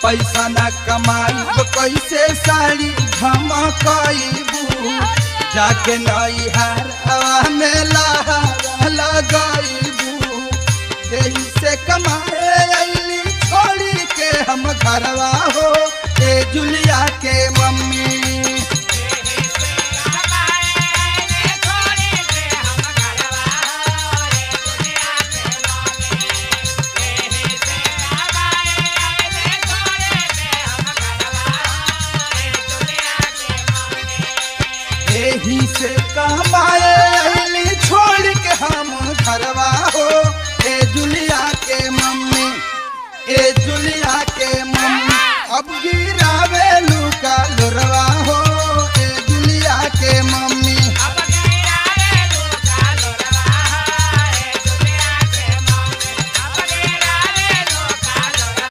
पैसा न कमाई कैसे साड़ी झमकबू जाके नैहर में लहर लगाईबू यही से कमाए अली छोड़ी के हम घरवा हो ए जुलिया के मम्मी। यही से कमाए अली छोड़ के हम घरवा हो ए जुलिया के मम्मी ए जुलिया के मम्मी। अब गिरावे लुका लुरवा